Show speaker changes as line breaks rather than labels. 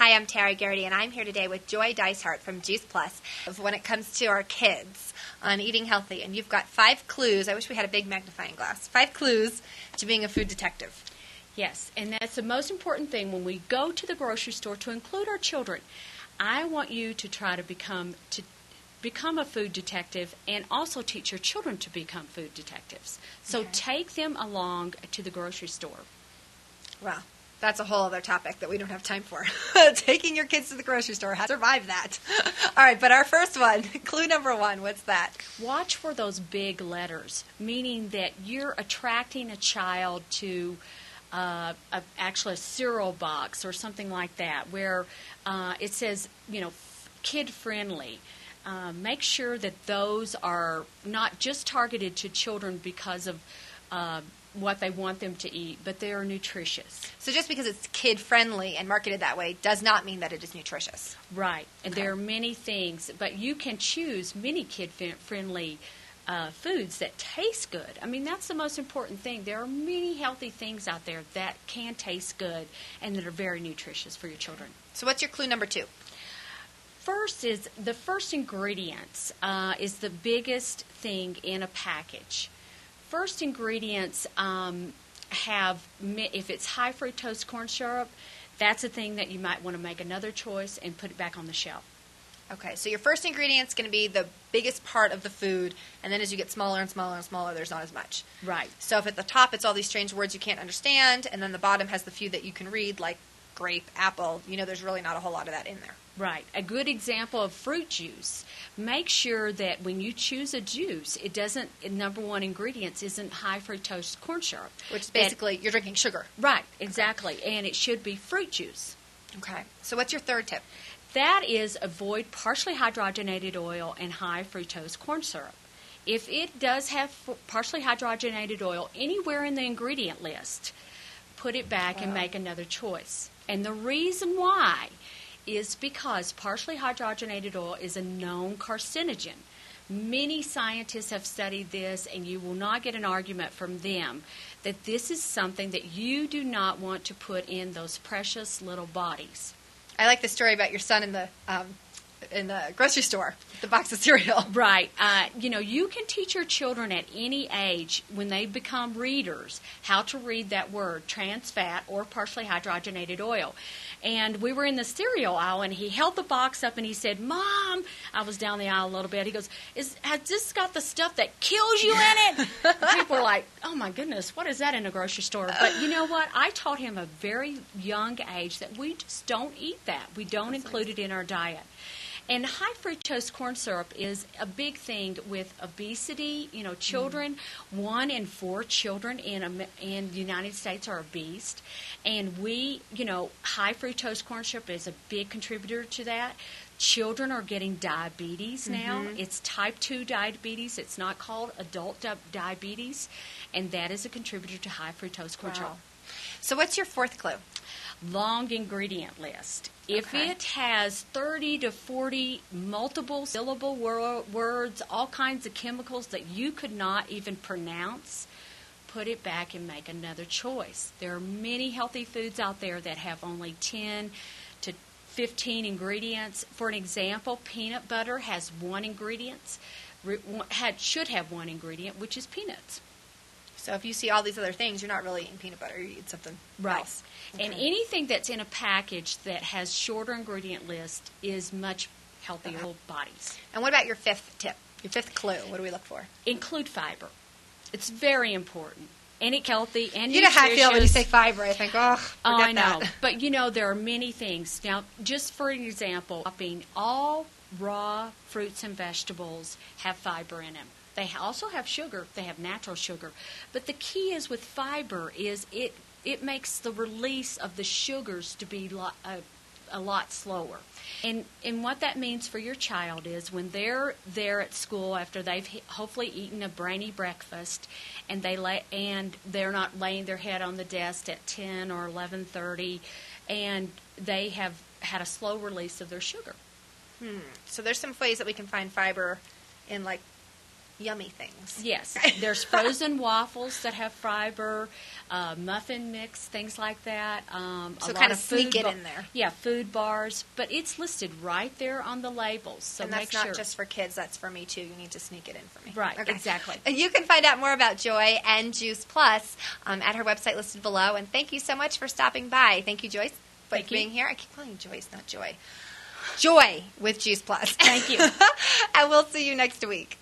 Hi, I'm Tara Garrity, and I'm here today with Joy Dysart from Juice Plus when it comes to our kids on eating healthy. And you've got 5 clues. I wish we had a big magnifying glass. 5 clues to being a food detective.
Yes, and that's the most important thing when we go to the grocery store to include our children. I want you to try to become a food detective and also teach your children to become food detectives. So take them along to the grocery store.
Well, that's a whole other topic that we don't have time for. Taking your kids to the grocery store, how to survive that. All right, but our first one, clue number 1, what's that?
Watch for those big letters, meaning that you're attracting a child to actually a cereal box or something like that where it says, kid-friendly. Make sure that those are not just targeted to children because of what they want them to eat, but they are nutritious.
So just because it's kid-friendly and marketed that way does not mean that it is nutritious.
Right. And there are many things, but you can choose many kid-friendly foods that taste good. I mean, that's the most important thing. There are many healthy things out there that can taste good and that are very nutritious for your children.
So what's your clue number 2?
First is the first ingredients is the biggest thing in a package. First ingredients have, if it's high fructose corn syrup, that's a thing that you might want to make another choice and put it back on the shelf.
Okay, so your first ingredient's going to be the biggest part of the food, and then as you get smaller and smaller and smaller, there's not as much.
Right.
So if at the top it's all these strange words you can't understand, and then the bottom has the few that you can read, like grape, apple, there's really not a whole lot of that in there.
Right. A good example of fruit juice. Make sure that when you choose a juice, it doesn't, number 1 ingredients isn't high fructose corn syrup.
Which is basically you're drinking sugar.
Right, exactly. Okay. And it should be fruit juice.
Okay. So what's your third tip?
That is avoid partially hydrogenated oil and high fructose corn syrup. If it does have partially hydrogenated oil anywhere in the ingredient list, put it back and make another choice. And the reason why is because partially hydrogenated oil is a known carcinogen. Many scientists have studied this, and you will not get an argument from them that this is something that you do not want to put in those precious little bodies.
I like the story about your son in the grocery store, the box of cereal.
Right. You can teach your children at any age, when they become readers, how to read that word, trans fat or partially hydrogenated oil. And we were in the cereal aisle, and he held the box up, and he said, "Mom," I was down the aisle a little bit, he goes, "Has this got the stuff that kills you in it?" People were like, "Oh my goodness, what is that in a grocery store?" But you know what? I taught him at a very young age that we just don't eat that. We don't include it in our diet. And high fructose corn syrup is a big thing with obesity. Children, 1 in 4 children in the United States are obese. And high fructose corn syrup is a big contributor to that. Children are getting diabetes now. It's type 2 diabetes. It's not called adult diabetes. And that is a contributor to high fructose corn syrup.
So what's your 4th clue?
Long ingredient list. If it has 30 to 40 multiple syllable words, all kinds of chemicals that you could not even pronounce, put it back and make another choice. There are many healthy foods out there that have only 10 to 15 ingredients. For an example, peanut butter has 1 ingredient, should have 1 ingredient, which is peanuts.
So if you see all these other things, you're not really eating peanut butter. You eat something else.
Okay. And anything that's in a package that has shorter ingredient list is much healthier bodies.
And what about your 5th tip? Your 5th clue? What do we look for?
Include fiber. It's very important. And it's healthy and nutritious.
You know how I feel when you say fiber. I think,
I know.
That.
But, there are many things. Now, just for an example, all raw fruits and vegetables have fiber in them. They also have sugar. They have natural sugar. But the key is with fiber is it makes the release of the sugars to be a lot slower. And what that means for your child is when they're there at school after they've hopefully eaten a brainy breakfast and they're not laying their head on the desk at 10 or 11:30 and they have had a slow release of their sugar.
So there's some ways that we can find fiber in yummy things.
Yes. There's frozen waffles that have fiber, muffin mix, things like that.
So
a
kind
lot
of sneak it in there.
Yeah, food bars. But it's listed right there on the labels. So
and
make
that's
sure.
not just for kids, that's for me too. You need to sneak it in for me.
Right,
Okay.
exactly.
And you can find out more about Joy and Juice Plus at her website listed below. And thank you so much for stopping by. Thank you, Joyce, for being here. I keep calling you Joyce, not Joy. Joy with Juice Plus.
Thank you.
And we'll see you next week.